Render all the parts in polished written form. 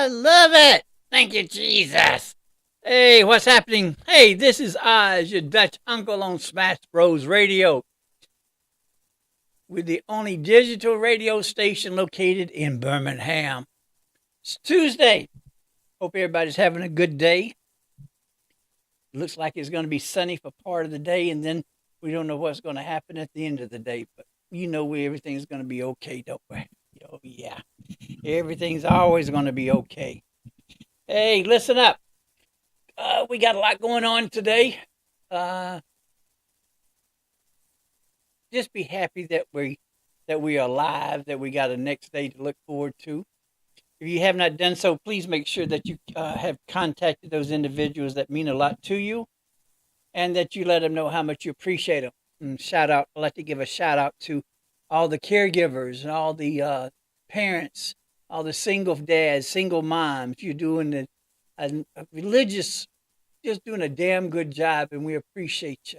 I love it. Thank you, Jesus. Hey, what's happening? Hey, this is OZZz, your Dutch uncle on Smash Bros. Radio. We're the only digital radio station located in Birmingham. It's Tuesday. Hope everybody's having a good day. Looks like it's going to be sunny for part of the day, and then we don't know what's going to happen at the end of the day. But you know everything's going to be okay, don't we? Oh, yeah. Everything's always going to be okay. Hey, listen up. We got a lot going on today. Just be happy that we are alive, that we got a next day to look forward to. If you have not done so, please make sure that you have contacted those individuals that mean a lot to you, and that you let them know how much you appreciate them. And I'd like to give a shout out to all the caregivers and all the parents, all the single dads, single moms. You're doing a religious, just doing a damn good job, and we appreciate you.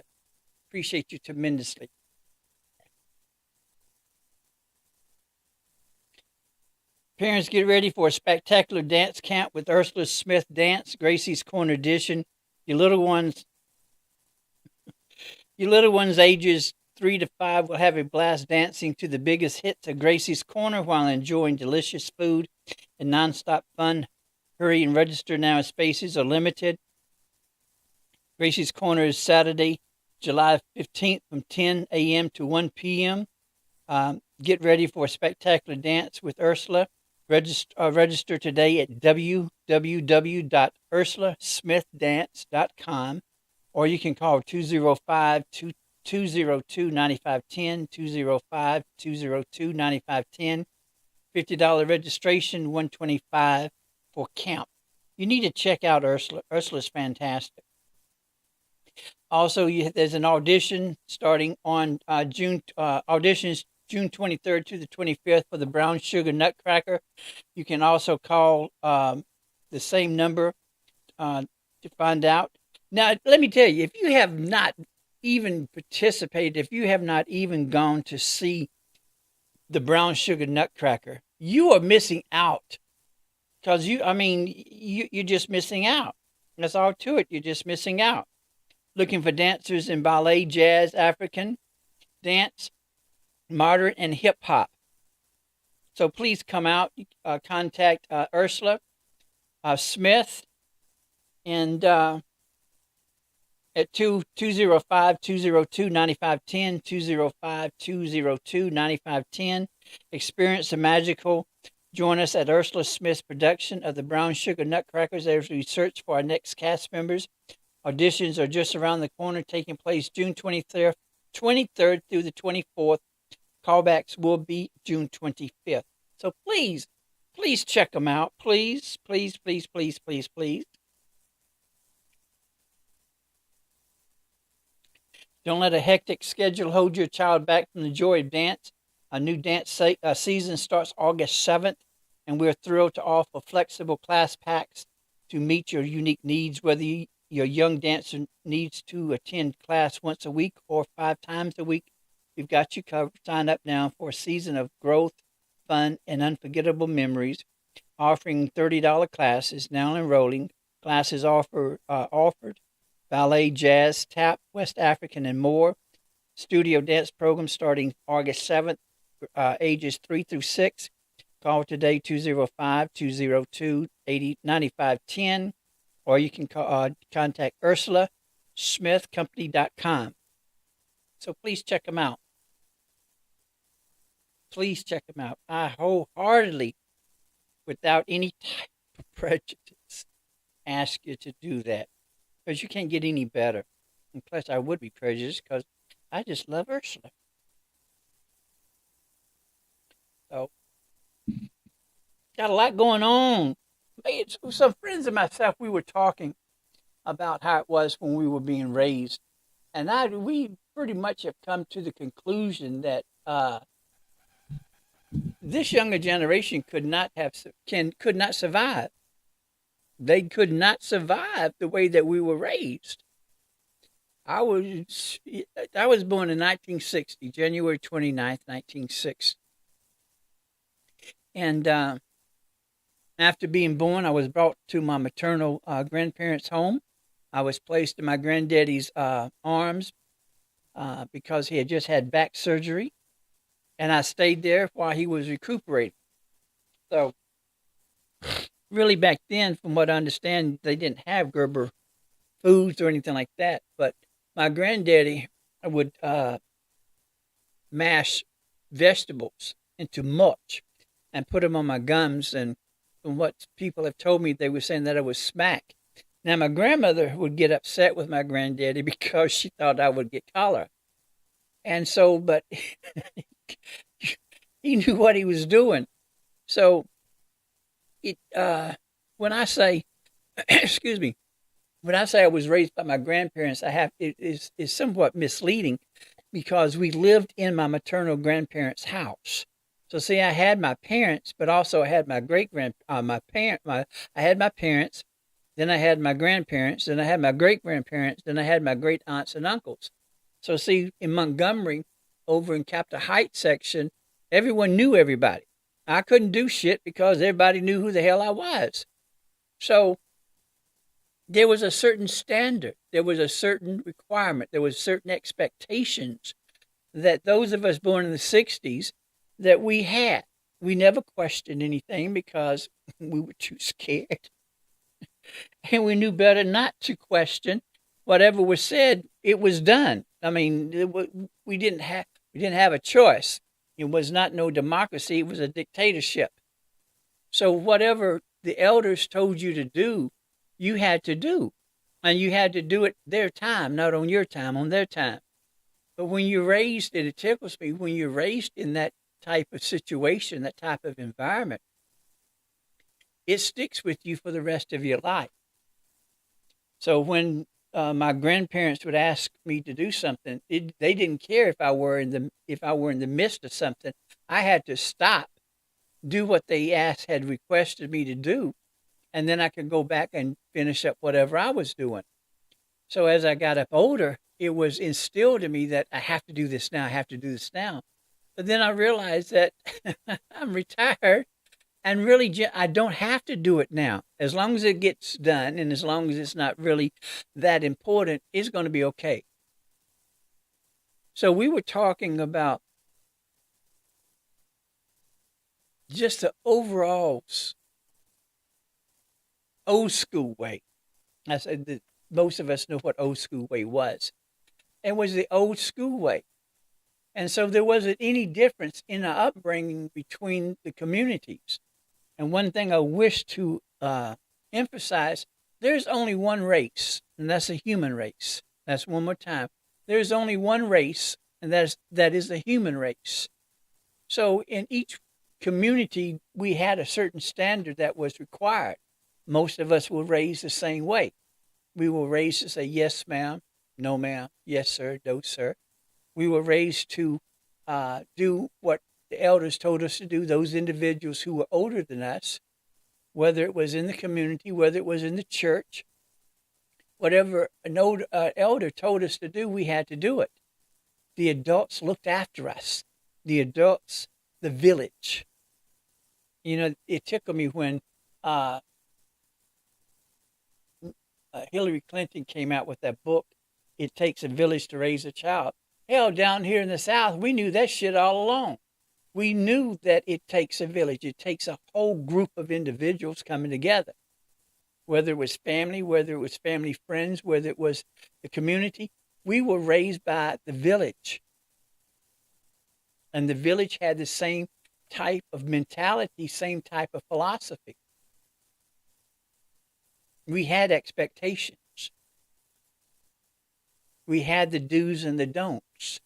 Appreciate you tremendously. Parents, get ready for a spectacular dance camp with Ursula Smith Dance, Gracie's Corner Edition. Your little ones ages 3 to 5 will have a blast dancing to the biggest hits of Gracie's Corner while enjoying delicious food and nonstop fun. Hurry and register now as spaces are limited. Gracie's Corner is Saturday, July 15th from 10 a.m. to 1 p.m. Get ready for a spectacular dance with Ursula. Register today at www.ursulasmithdance.com, or you can call 205-202-9510, 205-202-9510. $50 registration, $125 for camp. You need to check out Ursula. Ursula's fantastic. Also, there's an audition starting on auditions June 23rd to the 25th for the Brown Sugar Nutcracker. You can also call the same number to find out. Now, let me tell you, if you have not even participated, if you have not even gone to see the Brown Sugar Nutcracker, you are missing out. Because you're just missing out. That's all to it. You're just missing out. Looking for dancers in ballet, jazz, African dance, modern, and hip hop. So please come out, contact Ursula Smith, and at 205-202-9510, 205-202-9510. Experience the magical. Join us at Ursula Smith's production of the Brown Sugar Nutcrackers as we search for our next cast members. Auditions are just around the corner, taking place June 23rd through the 24th. Callbacks will be June 25th. So please check them out. Please. Don't let a hectic schedule hold your child back from the joy of dance. A new dance season starts August 7th, and we're thrilled to offer flexible class packs to meet your unique needs, whether your young dancer needs to attend class once a week or 5 times a week. We've got you covered. Sign up now for a season of growth, fun, and unforgettable memories. Offering $30 classes, now enrolling. Classes offered ballet, jazz, tap, West African, and more. Studio dance program starting August 7th, ages 3 through 6. Call today 205-202-9510, or you can contact Ursula Smith Company.com. So please check them out. Please check them out. I wholeheartedly, without any type of prejudice, ask you to do that, because you can't get any better. And plus, I would be prejudiced because I just love Ursula. So, got a lot going on. Some friends of myself, we were talking about how it was when we were being raised, and we pretty much have come to the conclusion that this younger generation could not survive. They could not survive the way that we were raised. I was born in 1960, January 29th, 1960. And after being born, I was brought to my maternal grandparents' home. I was placed in my granddaddy's arms because he had just had back surgery. And I stayed there while he was recuperating. So, really back then, from what I understand, they didn't have Gerber foods or anything like that. But my granddaddy would mash vegetables into mulch and put them on my gums. And from what people have told me, they were saying that I was smack. Now, my grandmother would get upset with my granddaddy because she thought I would get cholera. And so, but he knew what he was doing. So, when I say, excuse me, when I say I was raised by my grandparents, it is somewhat misleading because we lived in my maternal grandparents' house. So see, I had my parents, but also I had my I had my parents, then I had my grandparents, then I had my great grandparents, then I had my great aunts and uncles. So see, in Montgomery, over in Capitol Heights section, everyone knew everybody. I couldn't do shit because everybody knew who the hell I was. So there was a certain standard. There was a certain requirement. There was certain expectations that those of us born in the 60s that we had. We never questioned anything because we were too scared. And we knew better not to question. Whatever was said, it was done. I mean, we didn't have a choice. It was not no democracy. It was a dictatorship. So whatever the elders told you to do, you had to do. And you had to do it their time, not on your time, on their time. But when you're raised, and it tickles me, when you're raised in that type of situation, that type of environment, it sticks with you for the rest of your life. So when my grandparents would ask me to do something, they didn't care if I were in the midst of something. I had to stop, do what they had requested me to do, and then I could go back and finish up whatever I was doing. So as I got up older, it was instilled in me that I have to do this now. I have to do this now. But then I realized that I'm retired. And really, I don't have to do it now. As long as it gets done and as long as it's not really that important, it's going to be okay. So we were talking about just the overall old school way. I said that most of us know what old school way was. It was the old school way. And so there wasn't any difference in the upbringing between the communities. And one thing I wish to emphasize, there's only one race, and that's the human race. That's one more time. There's only one race, and that is the human race. So in each community, we had a certain standard that was required. Most of us were raised the same way. We were raised to say, yes, ma'am, No, ma'am. Yes, sir. No, sir. We were raised to do what the elders told us to do. Those individuals who were older than us, whether it was in the community, whether it was in the church, whatever an old elder told us to do, we had to do it. The adults looked after us. The adults, the village. It tickled me when uh, Hillary Clinton came out with that book, It Takes a Village to Raise a Child. Hell, down here in the South, we knew that shit all along. We knew that it takes a village. It takes a whole group of individuals coming together, whether it was family, whether it was family friends, whether it was the community. We were raised by the village. And the village had the same type of mentality, same type of philosophy. We had expectations. We had the do's and the don'ts.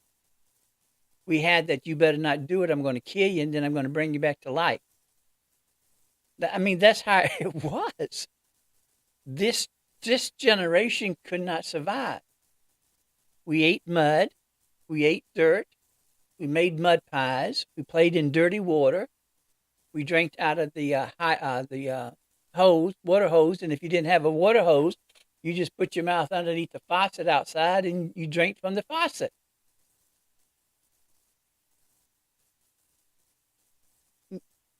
We had that you better not do it, I'm going to kill you, and then I'm going to bring you back to life. I mean, that's how it was. This generation could not survive. We ate mud. We ate dirt. We made mud pies. We played in dirty water. We drank out of the water hose, and if you didn't have a water hose, you just put your mouth underneath the faucet outside and you drank from the faucet.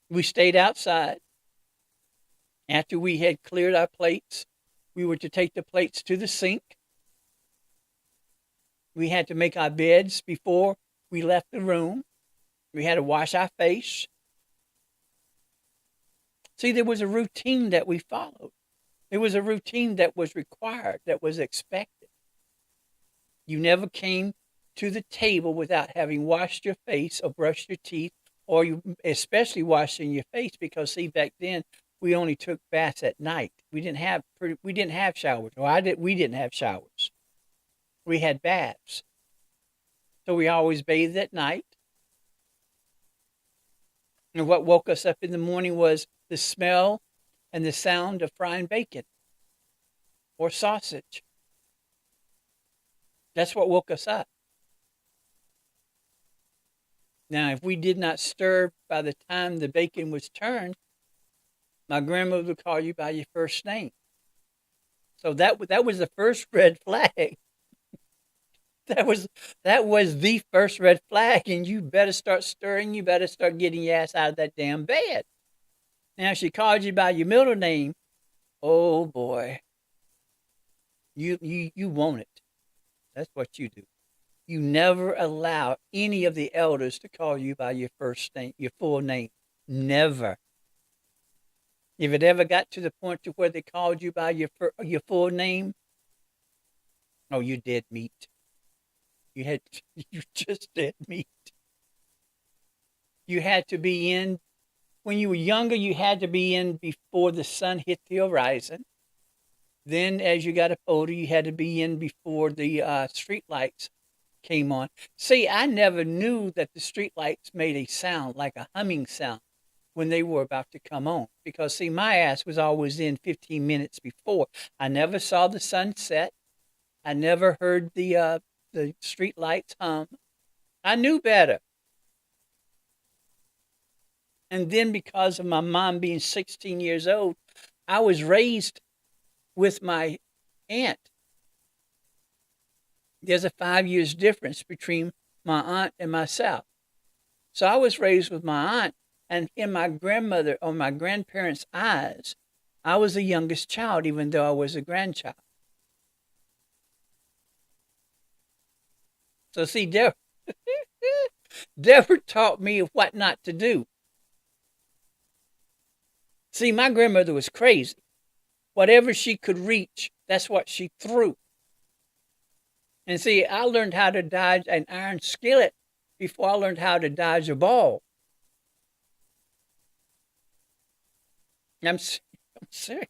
We stayed outside. After we had cleared our plates, we were to take the plates to the sink. We had to make our beds before we left the room. We had to wash our face. See, there was a routine that we followed. There was a routine that was required, that was expected. You never came to the table without having washed your face or brushed your teeth, or you especially washing your face, because see, back then we only took baths at night. We didn't have showers. We didn't have showers. We had baths. So we always bathed at night. And what woke us up in the morning was the smell and the sound of frying bacon or sausage. That's what woke us up. Now, if we did not stir by the time the bacon was turned, my grandmother would call you by your first name. So that was the first red flag. That was the first red flag, and you better start stirring. You better start getting your ass out of that damn bed. Now, if she called you by your middle name, oh boy, you want it. That's what you do. You never allow any of the elders to call you by your first name, your full name. Never. If it ever got to the point to where they called you by your full name, oh, you dead meat. You just dead meat. You had to be in, when you were younger, you had to be in before the sun hit the horizon. Then as you got older, you had to be in before the street lights came on. See, I never knew that the street lights made a sound, like a humming sound, when they were about to come on. Because, see, my ass was always in 15 minutes before. I never saw the sunset. I never heard the street lights hum. I knew better. And then because of my mom being 16 years old, I was raised with my aunt. There's a 5 years difference between my aunt and myself. So I was raised with my aunt, and in my grandmother or my grandparents' eyes, I was the youngest child, even though I was a grandchild. So see, Deborah taught me what not to do. See, my grandmother was crazy. Whatever she could reach, that's what she threw. And see, I learned how to dodge an iron skillet before I learned how to dodge a ball. I'm serious.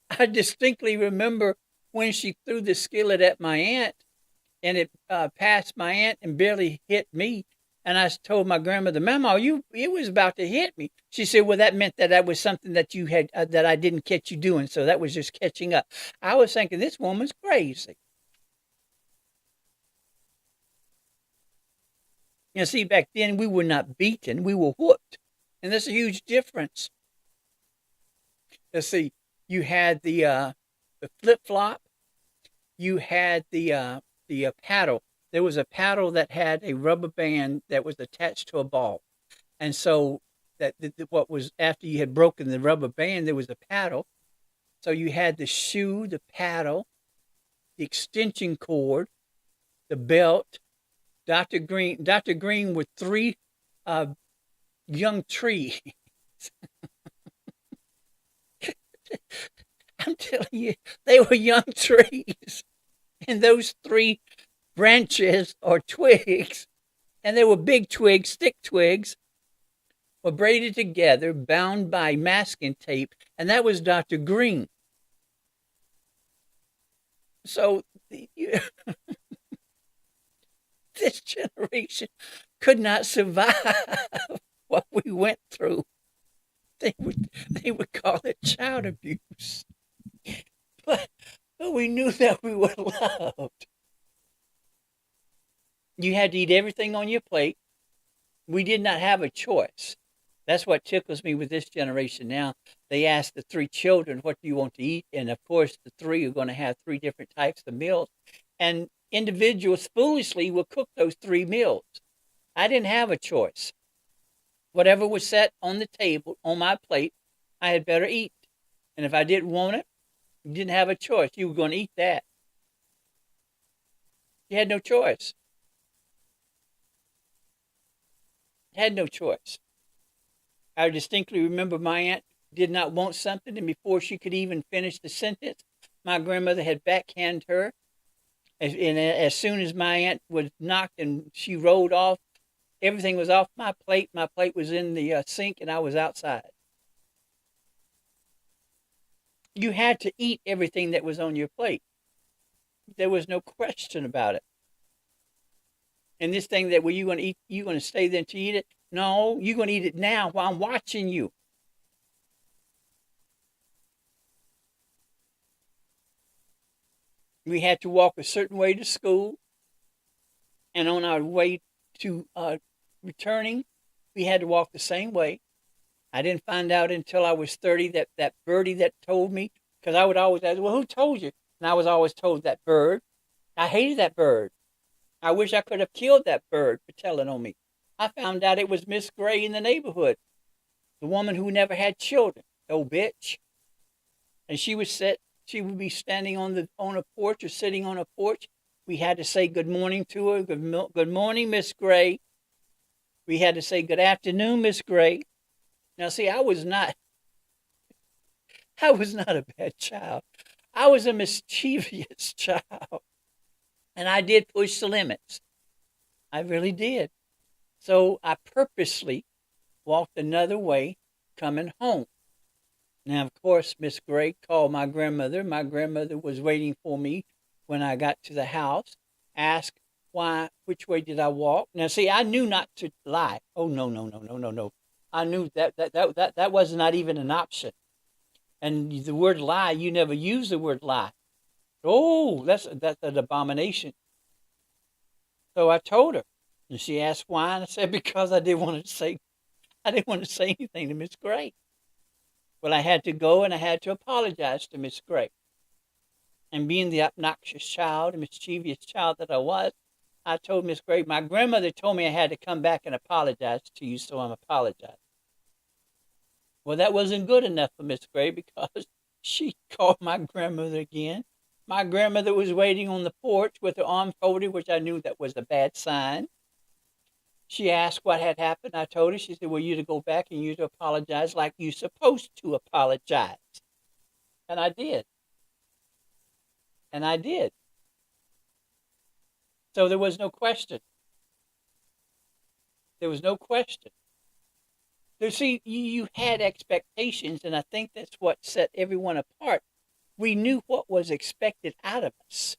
I distinctly remember when she threw the skillet at my aunt, and it passed my aunt and barely hit me. And I told my grandmother, Mama, it was about to hit me. She said, well, that meant that that was something that you had, that I didn't catch you doing. So that was just catching up. I was thinking, this woman's crazy. You know, see, back then we were not beaten, we were whooped. And there's a huge difference. Let's see, you had the flip flop, you had the paddle. There was a paddle that had a rubber band that was attached to a ball. And so what was after you had broken the rubber band, there was a paddle. So you had the shoe, the paddle, the extension cord, the belt. Dr. Green with three uh, young trees. I'm telling you, they were young trees, and those three branches or twigs, and they were big twigs, thick twigs, were braided together, bound by masking tape, and that was Dr. Green. So this generation could not survive what we went through. They would call it child abuse, but we knew that we were loved. You had to eat everything on your plate. We did not have a choice. That's what tickles me with this generation now. They ask the three children, what do you want to eat? And of course, the three are going to have three different types of meals. And individuals foolishly will cook those three meals. I didn't have a choice. Whatever was set on the table, on my plate, I had better eat. And if I didn't want it, you didn't have a choice. You were going to eat that. You had no choice. Had no choice. I distinctly remember my aunt did not want something, and before she could even finish the sentence, my grandmother had backhanded her. And as soon as my aunt was knocked and she rolled off, everything was off my plate. My plate was in the sink, and I was outside. You had to eat everything that was on your plate. There was no question about it. And this thing that, well, you going to eat, you going to stay there to eat it? No, you're going to eat it now while I'm watching you. We had to walk a certain way to school. And on our way to returning, we had to walk the same way. I didn't find out until I was 30 that birdie that told me, because I would always ask, well, who told you? And I was always told that bird. I hated that bird. I wish I could have killed that bird for telling on me. I found out it was Miss Gray in the neighborhood, the woman who never had children, old bitch. And she would be standing on a porch or sitting on a porch. We had to say good morning to her. Good morning, Miss Gray. We had to say good afternoon, Miss Gray. Now, see, I was not a bad child. I was a mischievous child. And I did push the limits. I really did. So I purposely walked another way coming home. Now, of course, Miss Gray called my grandmother. My grandmother was waiting for me when I got to the house, asked which way did I walk. Now, see, I knew not to lie. Oh, no, no, no, no, no, no. I knew that was not even an option. And the word lie, you never use the word lie. Oh, that's an abomination. So I told her, and she asked why, and I said because I didn't want to say anything to Miss Gray. Well, I had to go and I had to apologize to Miss Gray. And being the obnoxious child, and mischievous child that I was, I told Miss Gray, my grandmother told me I had to come back and apologize to you, so I'm apologizing. Well, that wasn't good enough for Miss Gray because she called my grandmother again. My grandmother was waiting on the porch with her arm folded, which I knew that was a bad sign. She asked what had happened. I told her. She said, well, you to go back and you to apologize like you're supposed to apologize. And I did. And I did. So there was no question. There was no question. See, you had expectations, and I think that's what set everyone apart. We knew what was expected out of us.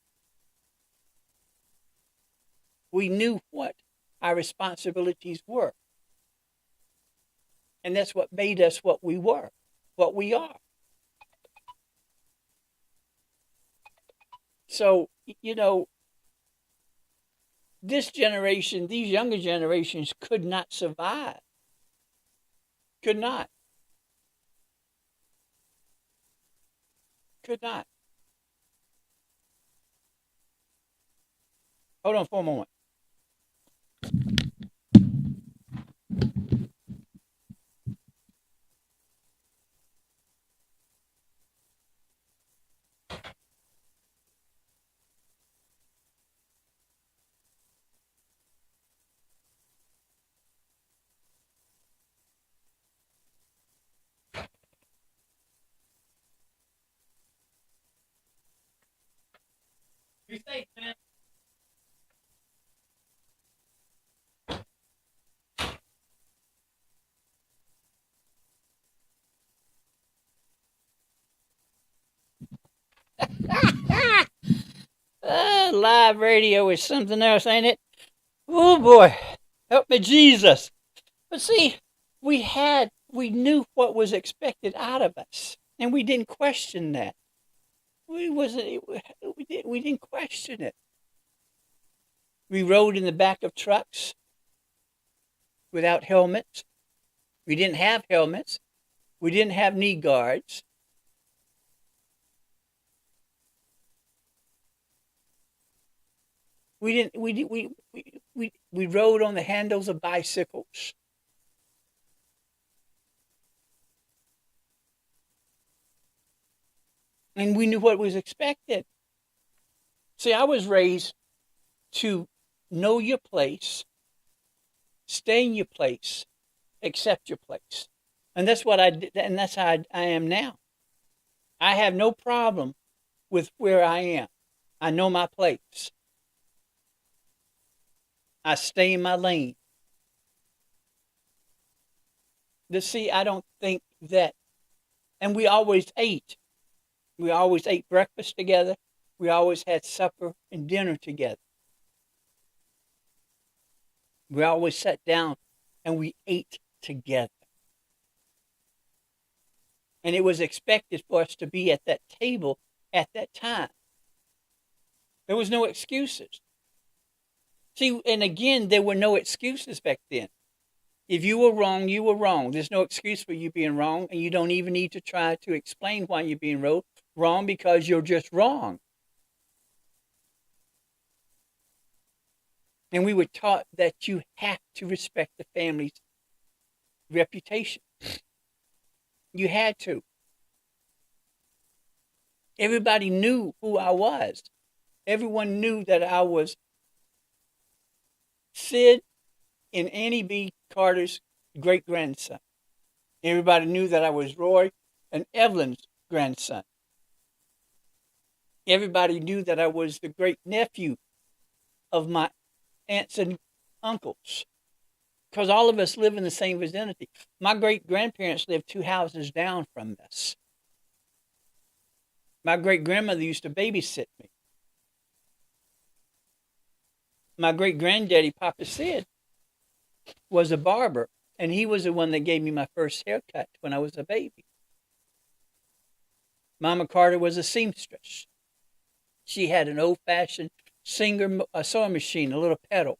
We knew what our responsibilities were. And that's what made us what we were, what we are. So, this generation, these younger generations could not survive. Could not. Could not. Hold on for a moment. Be safe, man. Live radio is something else, ain't it? Oh boy, help me, Jesus. But see, we knew what was expected out of us, and we didn't question that. We didn't question it. We rode in the back of trucks without helmets. We didn't have helmets. We didn't have knee guards. We didn't. We rode on the handles of bicycles. And we knew what was expected. See, I was raised to know your place, stay in your place, accept your place. And that's what I did, and that's how I am now. I have no problem with where I am. I know my place. I stay in my lane. See, I don't think that, and we always ate. We always ate breakfast together. We always had supper and dinner together. We always sat down and we ate together. And it was expected for us to be at that table at that time. There was no excuses. See, and again, there were no excuses back then. If you were wrong, you were wrong. There's no excuse for you being wrong, and you don't even need to try to explain why you're being wrong because you're just wrong. And we were taught that you have to respect the family's reputation. You had to. Everybody knew who I was. Everyone knew that I was Sid and Annie B. Carter's great-grandson. Everybody knew that I was Roy and Evelyn's grandson. Everybody knew that I was the great-nephew of my aunts and uncles. Because all of us live in the same vicinity. My great-grandparents lived 2 houses down from us. My great-grandmother used to babysit me. My great-granddaddy, Papa Sid, was a barber, and he was the one that gave me my first haircut when I was a baby. Mama Carter was a seamstress. She had an old-fashioned sewing machine, a little pedal.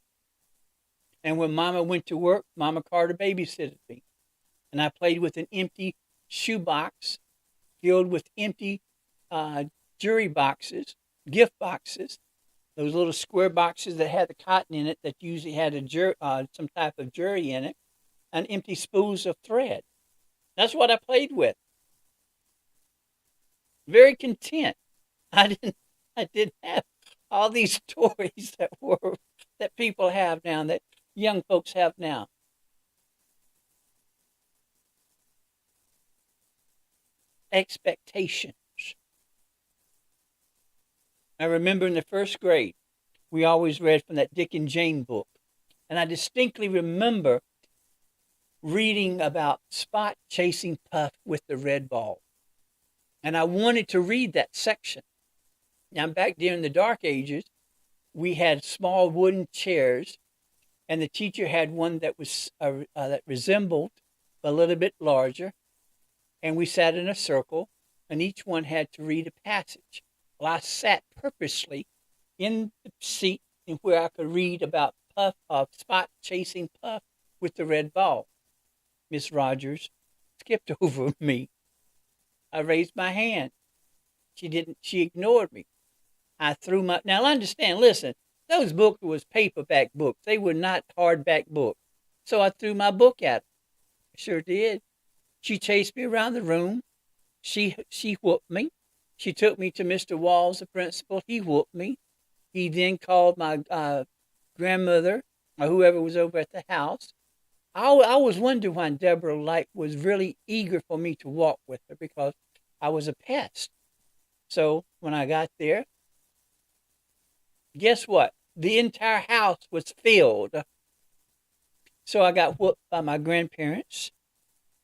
And when Mama went to work, Mama Carter babysitted me. And I played with an empty shoebox filled with empty jewelry boxes, gift boxes, those little square boxes that had the cotton in it that usually had some type of jewelry in it, and empty spools of thread. That's what I played with. Very content. I didn't have all these toys that people have now, that young folks have now. Expectations. I remember in the first grade, we always read from that Dick and Jane book. And I distinctly remember reading about Spot chasing Puff with the red ball. And I wanted to read that section. Now, back during the Dark Ages, we had small wooden chairs and the teacher had one that was that resembled a little bit larger, and we sat in a circle, and each one had to read a passage. Well, I sat purposely in the seat in where I could read about Puff, Spot chasing Puff with the red ball. Miss Rogers skipped over me. I raised my hand. She didn't. She ignored me. I threw my. Now understand. Listen, those books was paperback books. They were not hardback books. So I threw my book at her. I sure did. She chased me around the room. She whooped me. She took me to Mr. Walls, the principal. He whooped me. He then called my grandmother or whoever was over at the house. I was wondering why Deborah Light was really eager for me to walk with her because I was a pest. So when I got there, guess what? The entire house was filled. So I got whooped by my grandparents.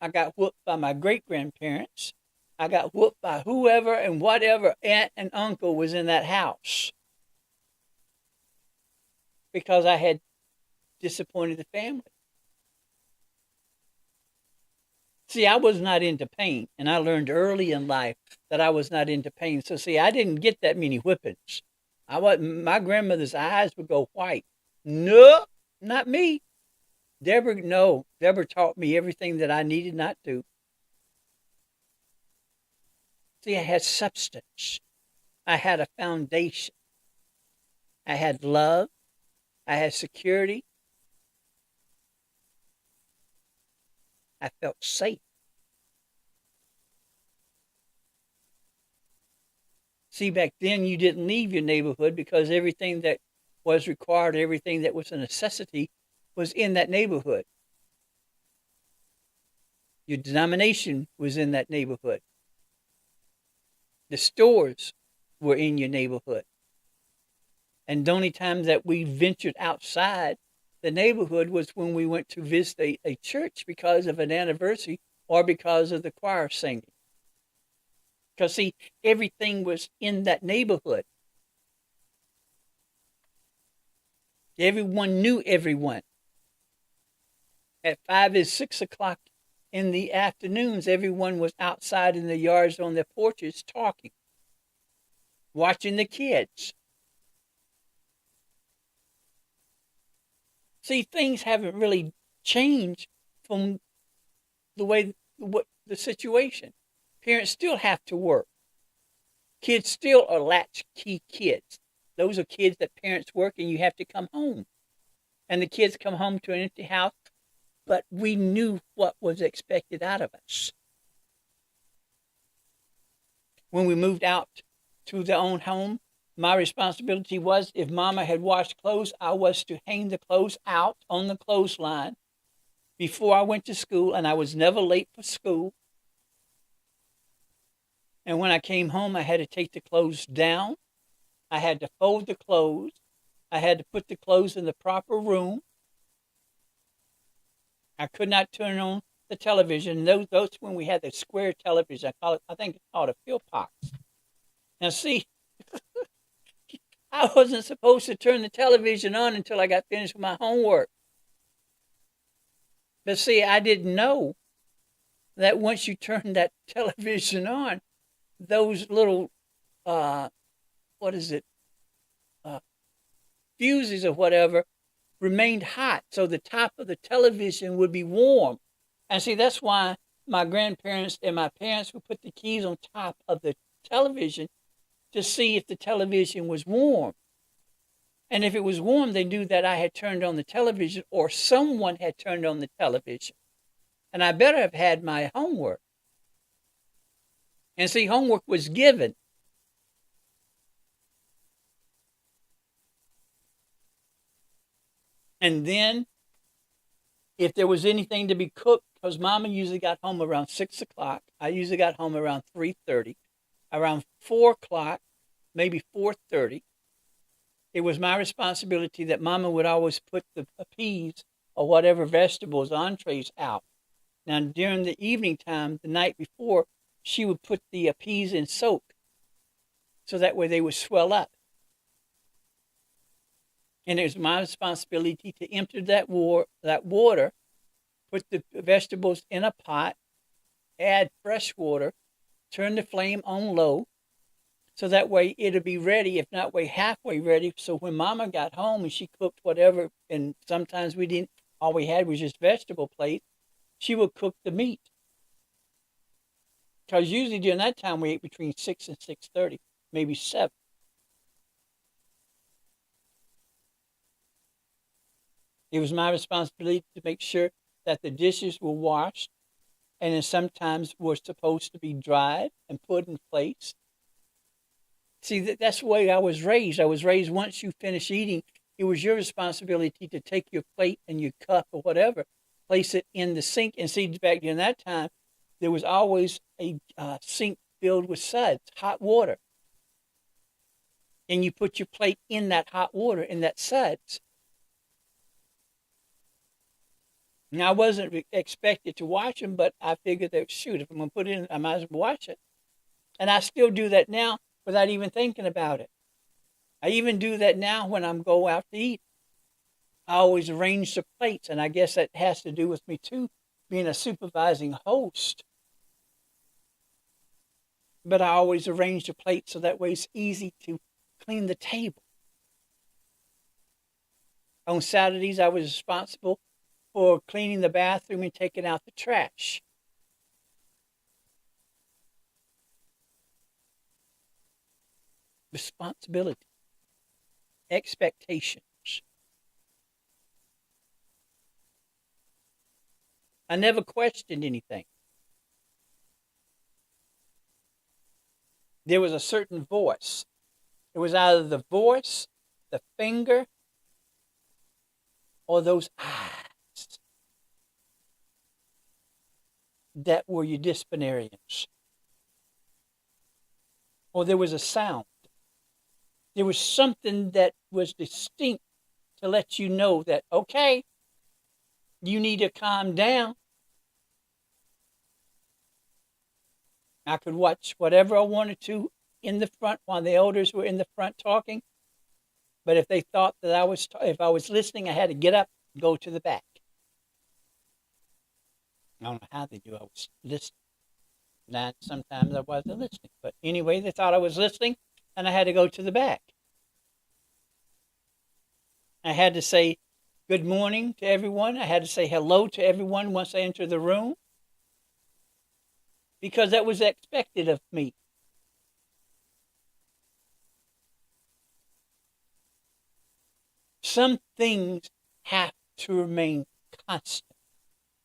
I got whooped by my great-grandparents. I got whooped by whoever and whatever aunt and uncle was in that house because I had disappointed the family. See, I was not into pain, and I learned early in life that I was not into pain. So, see, I didn't get that many whippings. My grandmother's eyes would go white. No, not me. Deborah taught me everything that I needed not to. See, I had substance. I had a foundation. I had love. I had security. I felt safe. See, back then you didn't leave your neighborhood because everything that was required, everything that was a necessity was in that neighborhood. Your denomination was in that neighborhood. The stores were in your neighborhood. And the only time that we ventured outside the neighborhood was when we went to visit a church because of an anniversary or because of the choir singing. Because, see, everything was in that neighborhood. Everyone knew everyone. At 5 and 6 o'clock in the afternoons, everyone was outside in the yards on their porches talking, watching the kids. See, things haven't really changed from the situation. Parents still have to work. Kids still are latchkey kids. Those are kids that parents work and you have to come home. And the kids come home to an empty house, but we knew what was expected out of us. When we moved out to their own home, my responsibility was if Mama had washed clothes, I was to hang the clothes out on the clothesline before I went to school, and I was never late for school. And when I came home, I had to take the clothes down. I had to fold the clothes. I had to put the clothes in the proper room. I could not turn on the television. Those when we had the square television, I think it's called a Philpox. Now see, I wasn't supposed to turn the television on until I got finished with my homework. But see, I didn't know that once you turn that television on, those little, fuses or whatever remained hot. So the top of the television would be warm. And see, that's why my grandparents and my parents would put the keys on top of the television to see if the television was warm. And if it was warm, they knew that I had turned on the television or someone had turned on the television. And I better have had my homework. And see, homework was given. And then, if there was anything to be cooked, because Mama usually got home around 6 o'clock, I usually got home around 3:30. Around 4 o'clock, maybe 4:30, it was my responsibility that Mama would always put the peas or whatever vegetables, entrees out. Now, during the evening time, the night before, she would put the peas in soak so that way they would swell up. And it was my responsibility to empty that water, put the vegetables in a pot, add fresh water, turn the flame on low, so that way it'll be ready, if not way halfway ready. So when Mama got home and she cooked whatever, and sometimes we didn't, all we had was just vegetable plate, she would cook the meat. Because usually during that time we ate between 6 and 6:30, maybe 7. It was my responsibility to make sure that the dishes were washed, and then sometimes were supposed to be dried and put in place. See, that's the way I was raised. I was raised, once you finish eating, it was your responsibility to take your plate and your cup or whatever, place it in the sink. And see, back during that time, there was always a sink filled with suds, hot water. And you put your plate in that hot water, in that suds. Now, I wasn't expected to wash them, but I figured that, shoot, if I'm going to put it in, I might as well wash it. And I still do that now without even thinking about it. I even do that now when I'm go out to eat. I always arrange the plates, and I guess that has to do with me too, being a supervising host. But I always arrange the plate so that way it's easy to clean the table. On Saturdays, I was responsible for cleaning the bathroom and taking out the trash. Responsibility. Expectations. I never questioned anything. There was a certain voice. It was either the voice, the finger, or those eyes that were your disciplinarians. Or there was a sound. There was something that was distinct to let you know that, okay, you need to calm down. I could watch whatever I wanted to in the front while the elders were in the front talking. But if they thought that if I was listening, I had to get up and go to the back. I don't know how they knew I was listening. Now, sometimes I wasn't listening. But anyway, they thought I was listening, and I had to go to the back. I had to say good morning to everyone. I had to say hello to everyone once I entered the room, because that was expected of me. Some things have to remain constant.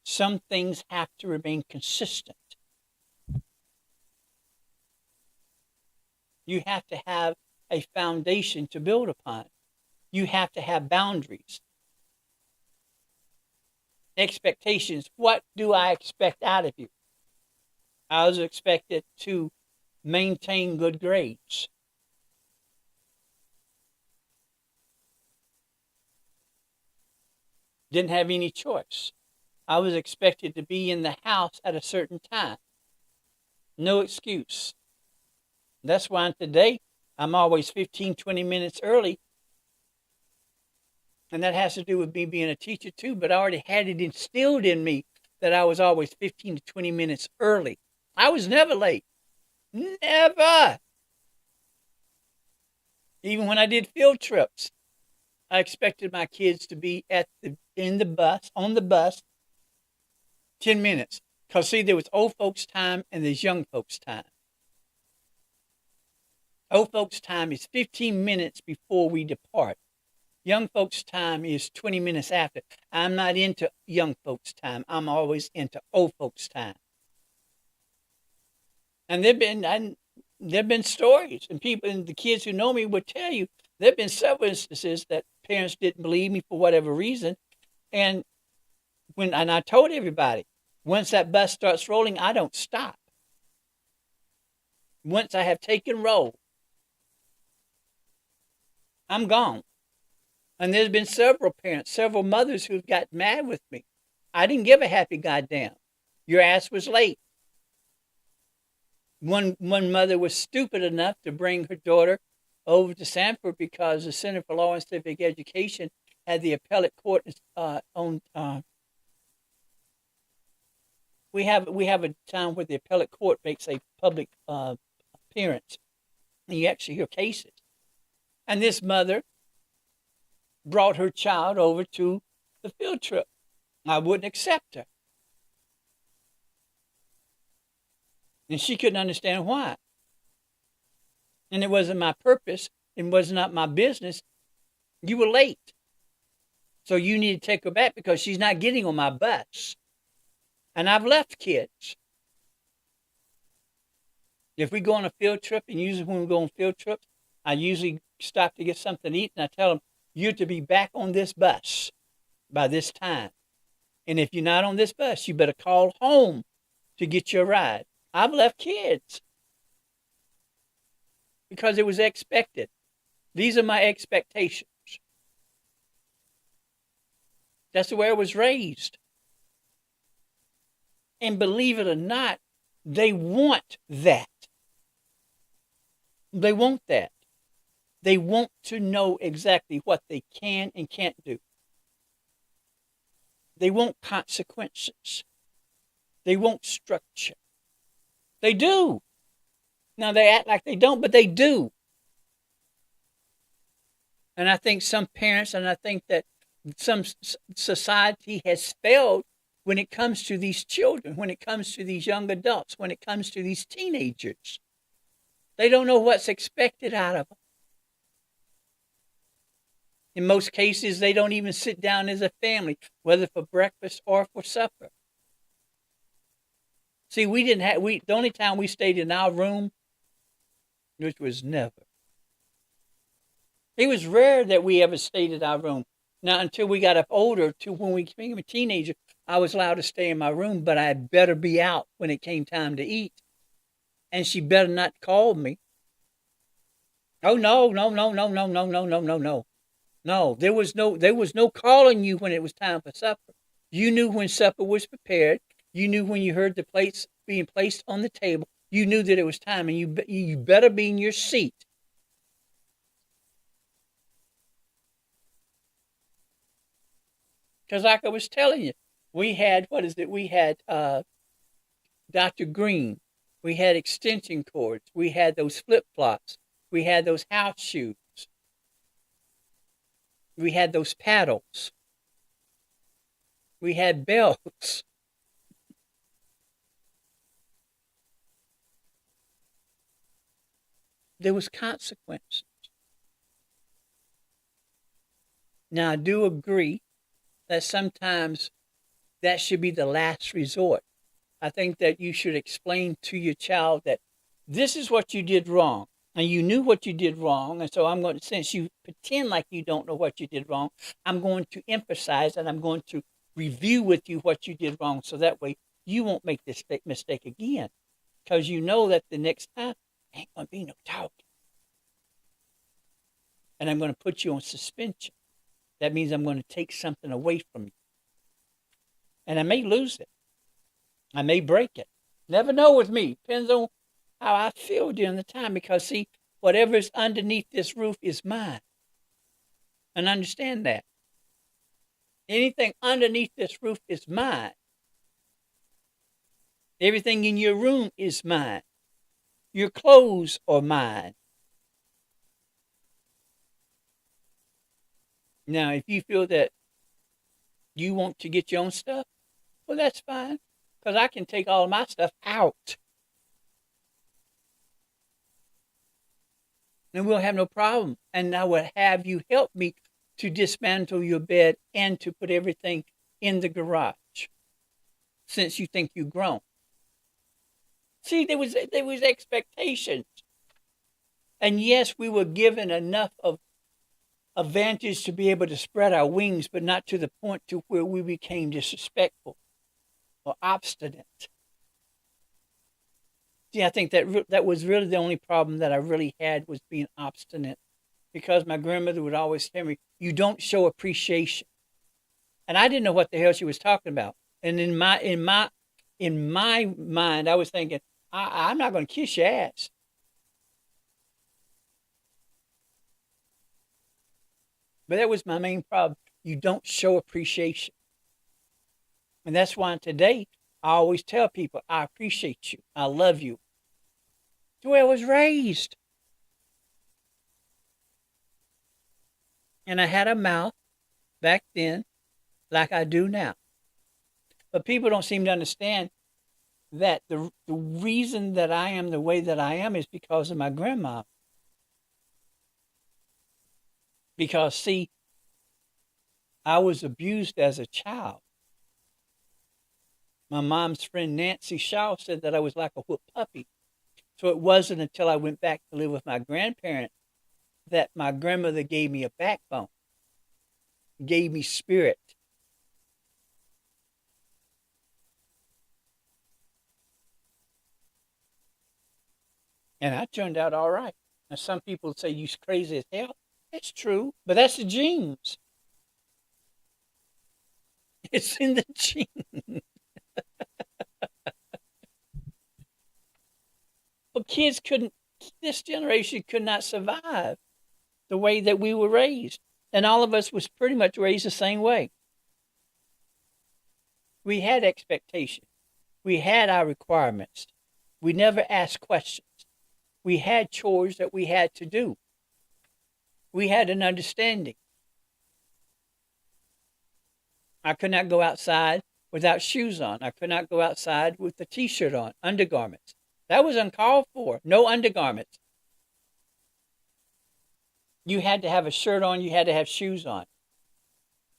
Some things have to remain consistent. You have to have a foundation to build upon. You have to have boundaries. Expectations. What do I expect out of you? I was expected to maintain good grades. Didn't have any choice. I was expected to be in the house at a certain time. No excuse. That's why today I'm always 15, 20 minutes early. And that has to do with me being a teacher too, but I already had it instilled in me that I was always 15 to 20 minutes early. I was never late. Never. Even when I did field trips, I expected my kids to be on the bus, 10 minutes. Because, see, there was old folks' time and there's young folks' time. Old folks' time is 15 minutes before we depart. Young folks' time is 20 minutes after. I'm not into young folks' time. I'm always into old folks' time. And there've been stories, and people, and the kids who know me would tell you, there've been several instances that parents didn't believe me for whatever reason. And I told everybody, once that bus starts rolling, I don't stop. Once I have taken roll, I'm gone. And there's been several parents, several mothers who've got mad with me. I didn't give a happy goddamn. Your ass was late. One mother was stupid enough to bring her daughter over to Sanford because the Center for Law and Civic Education had the appellate court on. We have a time where the appellate court makes a public appearance, and you actually hear cases. And this mother brought her child over to the field trip. I wouldn't accept her, and she couldn't understand why. And it wasn't my purpose. It was not my business. You were late. So you need to take her back because she's not getting on my bus. And I've left kids. If we go on a field trip, and usually when we go on field trips, I usually stop to get something to eat, and I tell them, you're to be back on this bus by this time. And if you're not on this bus, you better call home to get your ride. I've left kids because it was expected. These are my expectations. That's the way I was raised. And believe it or not, they want that. They want that. They want to know exactly what they can and can't do. They want consequences. They want structure. They do. Now, they act like they don't, but they do. And I think some parents, and I think that some society has failed when it comes to these children, when it comes to these young adults, when it comes to these teenagers. They don't know what's expected out of them. In most cases, they don't even sit down as a family, whether for breakfast or for supper. See, the only time we stayed in our room, which was never. It was rare that we ever stayed in our room. Now, until we got up older, to when we became a teenager, I was allowed to stay in my room, but I had better be out when it came time to eat. And she better not call me. Oh, no. No, there was no calling you when it was time for supper. You knew when supper was prepared. You knew when you heard the plates being placed on the table. You knew that it was time, and you better be in your seat. Because like I was telling you, we had, we had Dr. Green. We had extension cords. We had those flip-flops. We had those house shoes. We had those paddles. We had belts. There was consequences. Now, I do agree that sometimes that should be the last resort. I think that you should explain to your child that this is what you did wrong. And you knew what you did wrong. And so since you pretend like you don't know what you did wrong, I'm going to emphasize and I'm going to review with you what you did wrong. So that way you won't make this mistake again. Because you know that the next time, ain't going to be no talking. And I'm going to put you on suspension. That means I'm going to take something away from you. And I may lose it. I may break it. Never know with me. Depends on how I feel during the time. Because, see, whatever's underneath this roof is mine. And understand that. Anything underneath this roof is mine. Everything in your room is mine. Your clothes are mine. Now, if you feel that you want to get your own stuff, well, that's fine. Because I can take all of my stuff out. And we'll have no problem. And I will have you help me to dismantle your bed and to put everything in the garage. Since you think you've grown. See, there was expectations. And yes, we were given enough of advantage to be able to spread our wings, but not to the point to where we became disrespectful or obstinate. See, I think that was really the only problem that I really had was being obstinate, because my grandmother would always tell me, "You don't show appreciation," and I didn't know what the hell she was talking about. And in my mind, I was thinking, I'm not going to kiss your ass. But that was my main problem. You don't show appreciation. And that's why today I always tell people, I appreciate you. I love you. The way I was raised. And I had a mouth back then like I do now. But people don't seem to understand that the reason that I am the way that I am is because of my grandma. Because, see, I was abused as a child. My mom's friend Nancy Shaw said that I was like a whooped puppy. So it wasn't until I went back to live with my grandparents that my grandmother gave me a backbone, gave me spirit. And I turned out all right. Now, some people say you're crazy as hell. It's true, but that's the genes. It's in the genes. But kids couldn't, this generation could not survive the way that we were raised. And all of us was pretty much raised the same way. We had expectations. We had our requirements. We never asked questions. We had chores that we had to do. We had an understanding. I could not go outside without shoes on. I could not go outside with a t-shirt on, undergarments. That was uncalled for. No undergarments. You had to have a shirt on. You had to have shoes on.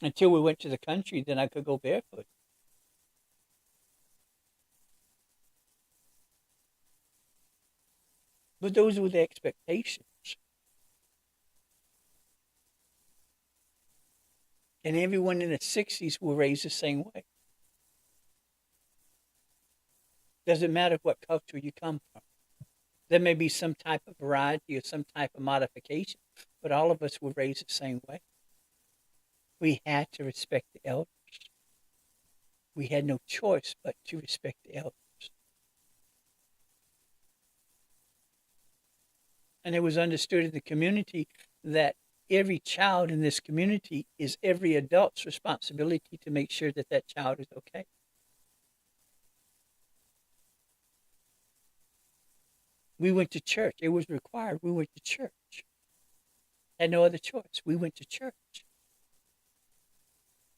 Until we went to the country, then I could go barefoot. But those were the expectations. And everyone in the 60s were raised the same way. Doesn't matter what culture you come from. There may be some type of variety or some type of modification, but all of us were raised the same way. We had to respect the elders. We had no choice but to respect the elders. And it was understood in the community that every child in this community is every adult's responsibility to make sure that that child is okay. We went to church. It was required. We went to church. Had no other choice. We went to church.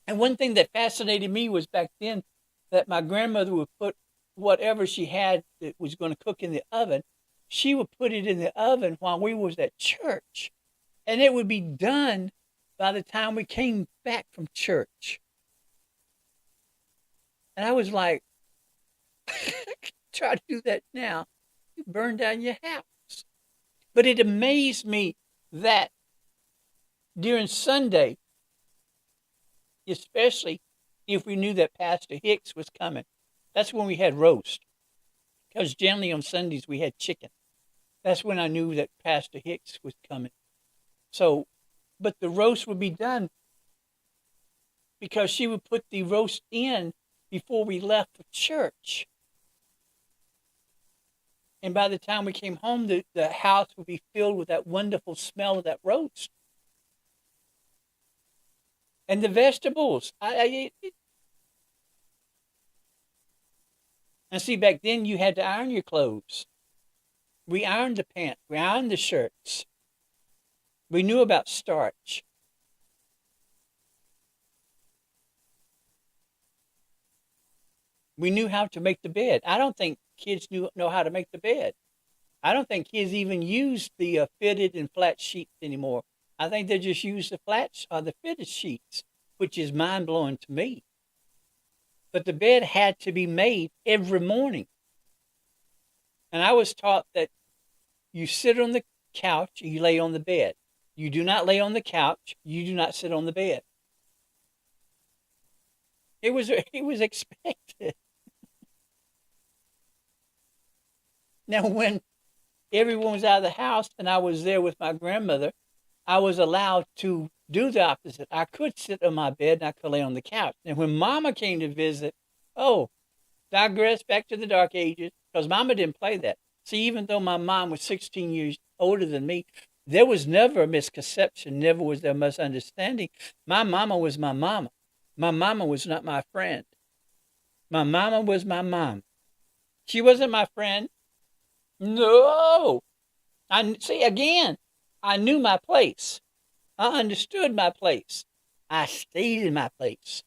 And one thing that fascinated me was back then that my grandmother would put whatever she had that was going to cook in the oven, she would put it in the oven while we was at church. And it would be done by the time we came back from church. And I was like, try to do that now. You burn down your house. But it amazed me that during Sunday, especially if we knew that Pastor Hicks was coming, that's when we had roast. Because generally on Sundays we had chicken. That's when I knew that Pastor Hicks was coming. So, but the roast would be done because she would put the roast in before we left for church. And by the time we came home, the house would be filled with that wonderful smell of that roast. And the vegetables. And see, back then you had to iron your clothes. We ironed the pants. We ironed the shirts. We knew about starch. We knew how to make the bed. I don't think kids know how to make the bed. I don't think kids even use the fitted and flat sheets anymore. I think they just use the fitted sheets, which is mind-blowing to me. But the bed had to be made every morning. And I was taught that you sit on the couch, you lay on the bed. You do not lay on the couch. You do not sit on the bed. It was expected. Now, when everyone was out of the house and I was there with my grandmother, I was allowed to do the opposite. I could sit on my bed and I could lay on the couch. And when Mama came to visit, digress back to the dark ages, because Mama didn't play that. See, even though my mom was 16 years older than me, There was never a misconception, never was there a misunderstanding. My mama was my mama. My mama was not my friend. My mama was my mom. She wasn't my friend. No. I see again. I knew my place. I understood my place. I stayed in my place.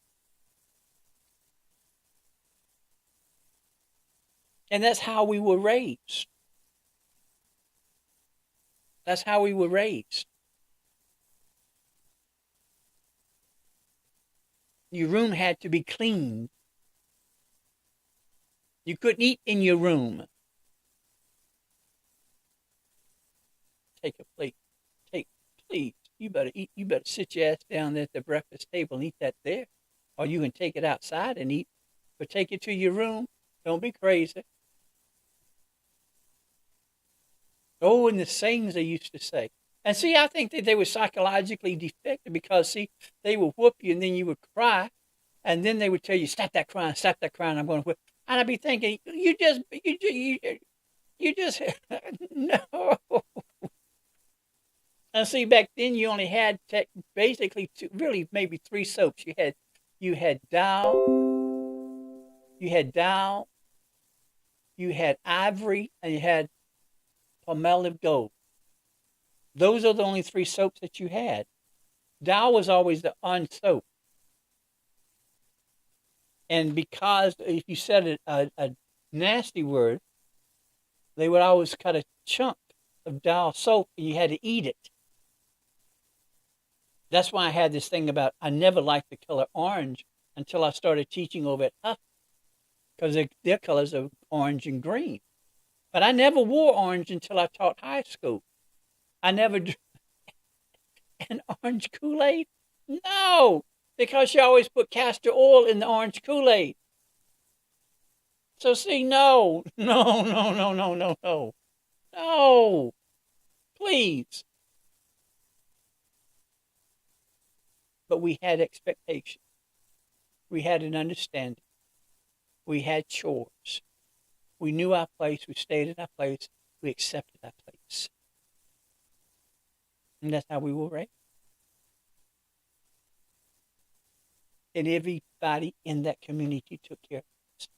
And that's how we were raised. That's how we were raised. Your room had to be clean. You couldn't eat in your room. Take a plate. Please. You better eat. You better sit your ass down at the breakfast table and eat that there. Or you can take it outside and eat. But take it to your room. Don't be crazy. Oh, and the sayings they used to say. And see, I think that they were psychologically defective because, see, they would whoop you and then you would cry. And then they would tell you, stop that crying, I'm going to whip. And I'd be thinking, you just, no. And see, back then you only had basically two, really maybe three soaps. You had Dial, you had Ivory, and you had Palmolive Gold. Those are the only three soaps that you had. Dial was always the on soap. And because if you said a nasty word, they would always cut a chunk of Dial soap and you had to eat it. That's why I had this thing about I never liked the color orange until I started teaching over at Huff, because their colors are orange and green. But I never wore orange until I taught high school. I never an orange Kool-Aid? No, because you always put castor oil in the orange Kool-Aid. So see, no, please. But we had expectations. We had an understanding. We had chores. We knew our place. We stayed in our place. We accepted our place. And that's how we were raised. And everybody in that community took care of us.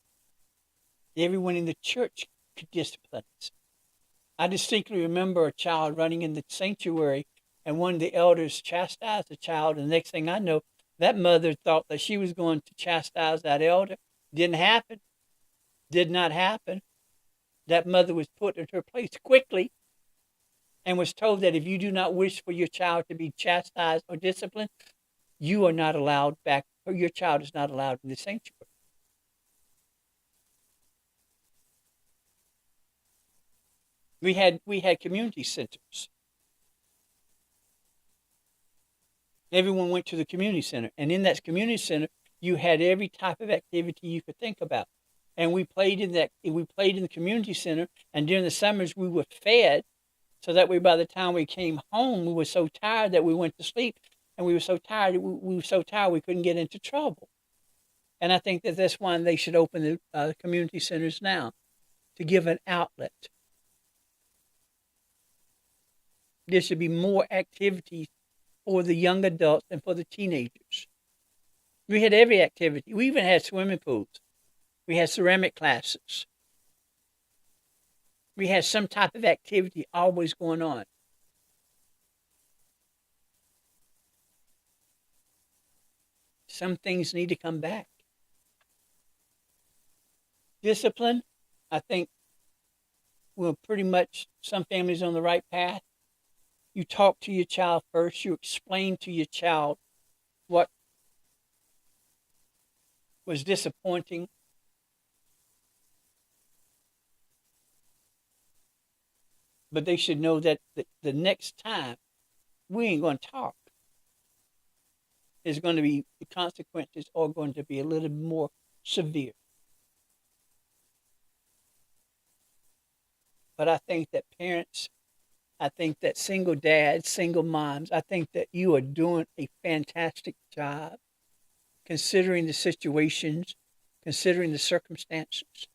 Everyone in the church could discipline us. I distinctly remember a child running in the sanctuary, and one of the elders chastised the child. And the next thing I know, that mother thought that she was going to chastise that elder. Didn't happen. Did not happen. That mother was put in her place quickly and was told that if you do not wish for your child to be chastised or disciplined, you are not allowed back, or your child is not allowed in the sanctuary. We had community centers. Everyone went to the community center, and in that community center, you had every type of activity you could think about. And we played in the community center, and during the summers we were fed, so that way by the time we came home, we were so tired that we went to sleep, and we were so tired we couldn't get into trouble. And I think that that's why they should open the community centers now, to give an outlet. There should be more activities for the young adults and for the teenagers. We had every activity. We even had swimming pools. We had ceramic classes. We had some type of activity always going on. Some things need to come back. Discipline, I think we're pretty much, some families on the right path. You talk to your child first. You explain to your child what was disappointing. But they should know that the next time we ain't going to talk. There's going to be, the consequences are going to be a little more severe. But I think that parents, I think that single dads, single moms, I think that you are doing a fantastic job considering the situations, considering the circumstances.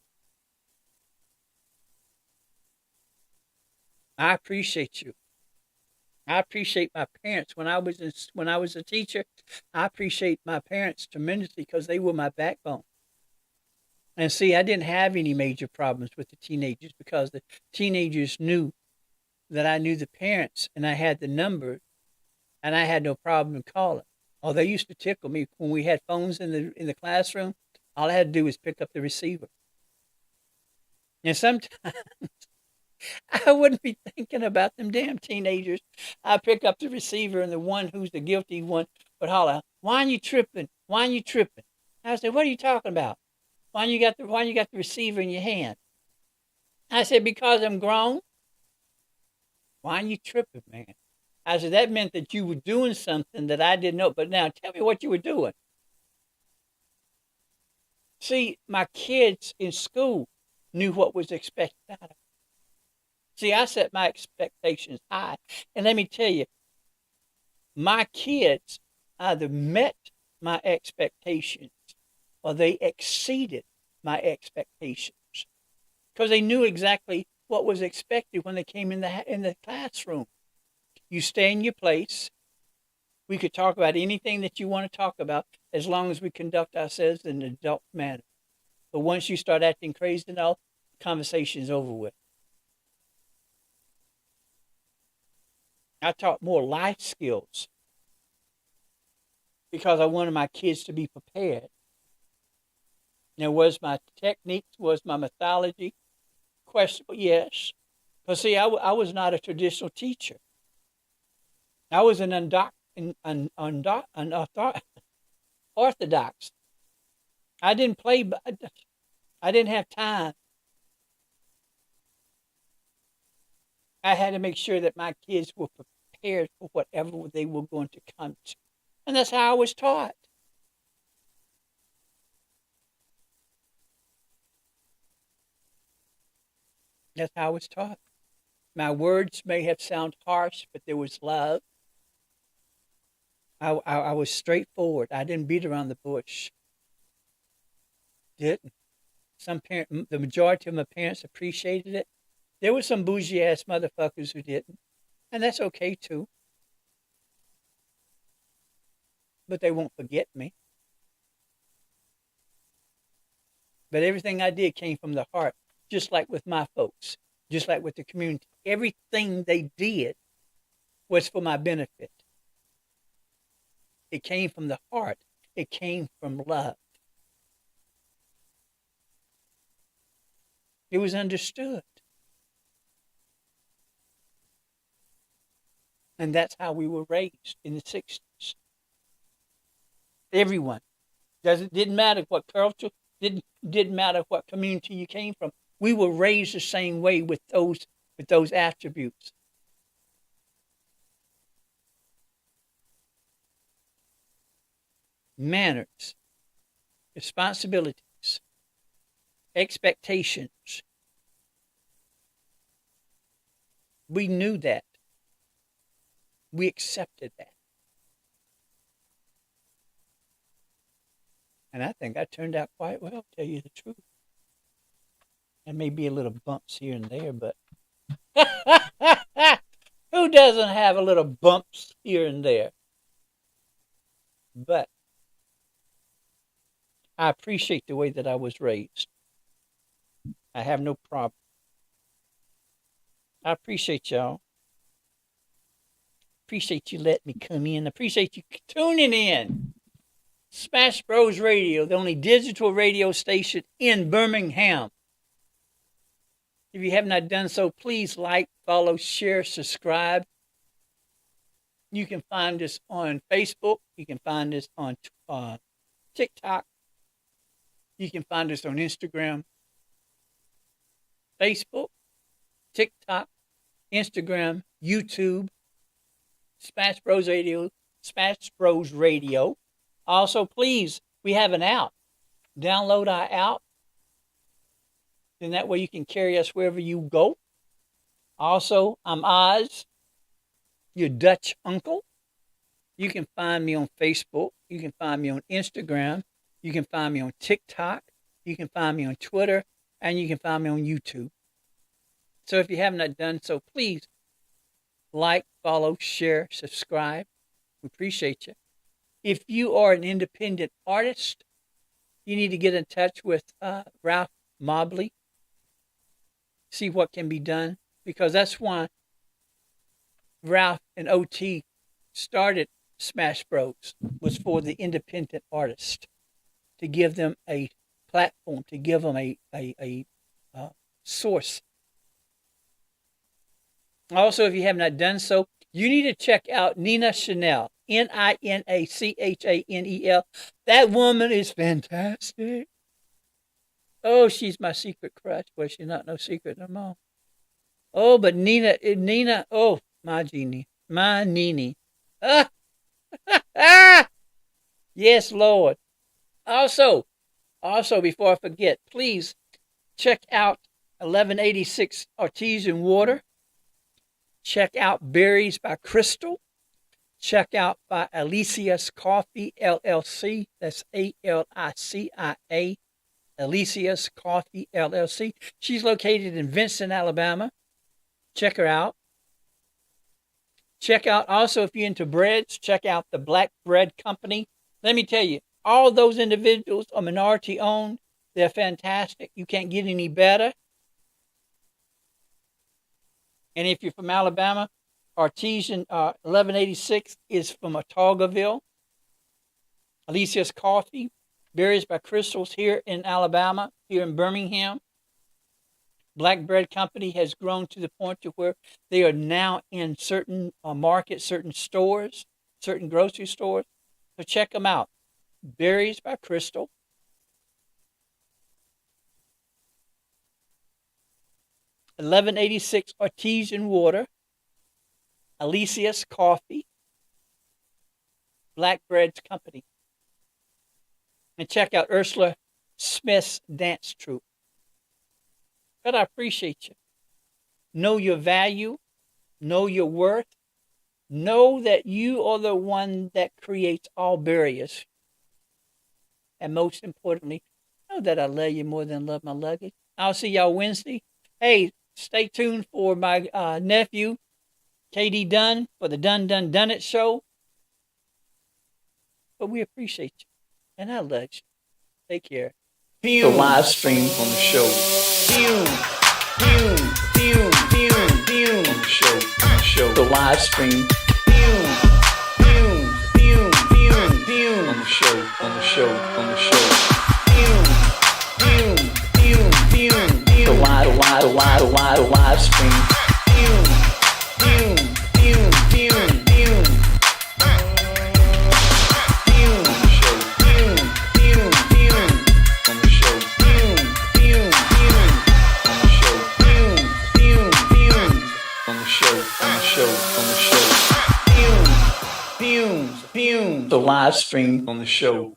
I appreciate you. I appreciate my parents when I was a teacher. I appreciate my parents tremendously because they were my backbone. And see, I didn't have any major problems with the teenagers because the teenagers knew that I knew the parents and I had the number and I had no problem calling. Oh, they used to tickle me when we had phones in the classroom. All I had to do was pick up the receiver. And sometimes I wouldn't be thinking about them damn teenagers. I pick up the receiver and the one who's the guilty one would holler, "Why are you tripping? Why are you tripping?" I said, "What are you talking about? Why you got the receiver in your hand?" I said, "Because I'm grown." "Why are you tripping, man?" I said, "That meant that you were doing something that I didn't know. But now tell me what you were doing." See, my kids in school knew what was expected out of them. See, I set my expectations high. And let me tell you, my kids either met my expectations or they exceeded my expectations because they knew exactly what was expected when they came in the classroom. You stay in your place. We could talk about anything that you want to talk about as long as we conduct ourselves in an adult manner. But once you start acting crazy and all, the conversation is over with. I taught more life skills because I wanted my kids to be prepared. Now, was my techniques, was my methodology questionable? Yes. But see, I was not a traditional teacher. I was an orthodox. I didn't play. I didn't have time. I had to make sure that my kids were prepared for whatever they were going to come to. And that's how I was taught. That's how I was taught. My words may have sounded harsh, but there was love. I was straightforward. I didn't beat around the bush. Didn't. The majority of my parents appreciated it. There were some bougie ass motherfuckers who didn't, and that's okay too. But they won't forget me. But everything I did came from the heart, just like with my folks, just like with the community. Everything they did was for my benefit. It came from the heart. It came from love. It was understood. And that's how we were raised in the 60s. Everyone. Didn't matter what culture, didn't matter what community you came from. We were raised the same way with those attributes. Manners, responsibilities, expectations. We knew that. We accepted that. And I think I turned out quite well, to tell you the truth. There may be a little bumps here and there, but who doesn't have a little bumps here and there? But I appreciate the way that I was raised. I have no problem. I appreciate y'all. Appreciate you letting me come in. Appreciate you tuning in. Smash Bros Radio, the only digital radio station in Birmingham. If you have not done so, please like, follow, share, subscribe. You can find us on Facebook. You can find us on TikTok. You can find us on Instagram, Facebook, TikTok, Instagram, YouTube, Smash Bros Radio, Smash Bros Radio. Also, please, we have an app. Download our app. Then that way you can carry us wherever you go. Also, I'm OZZz, your Dutch uncle. You can find me on Facebook. You can find me on Instagram. You can find me on TikTok. You can find me on Twitter. And you can find me on YouTube. So if you have not done so, please like, follow, share, subscribe. We appreciate you. If you are an independent artist, you need to get in touch with Ralph Mobley, see what can be done, because that's why Ralph and OT started Smash Bros. Was for the independent artist, to give them a platform, to give them a source. Also, if you have not done so, you need to check out Nina Chanel, Ninachanel. That woman is fantastic. Oh, she's my secret crush. Well, she's not no secret no more. Oh, but Nina, oh, my genie, my Nini. Ah, ah, yes, Lord. Also, before I forget, please check out 1186 Artesian Water. Check out Berries by Crystal. Check out by Alicia's Coffee LLC. That's ALICIA. Alicia's Coffee LLC. She's located in Vincent, Alabama. Check her out. Check out also, if you're into breads, check out the Black Bread Company. Let me tell you, all those individuals are minority owned. They're fantastic. You can't get any better. And if you're from Alabama, Artesian 1186 is from Otaugaville. Alicia's Coffee, Berries by Crystals here in Alabama, here in Birmingham. Black Bread Company has grown to the point to where they are now in certain markets, certain stores, certain grocery stores. So check them out. Berries by Crystal. (1186) Artesian Water. Alicia's Coffee. Black Bread's Company. And check out Ursula Smith's dance troupe. But I appreciate you. Know your value. Know your worth. Know that you are the one that creates all barriers. And most importantly, know that I love you more than I love my luggage. I'll see y'all Wednesday. Hey, stay tuned for my nephew, KD Dunn, for the Dun It show. But we appreciate you. And I love you. Take care. The live stream on the show. On the show. The live stream. On the show. The live stream. The live stream on the show.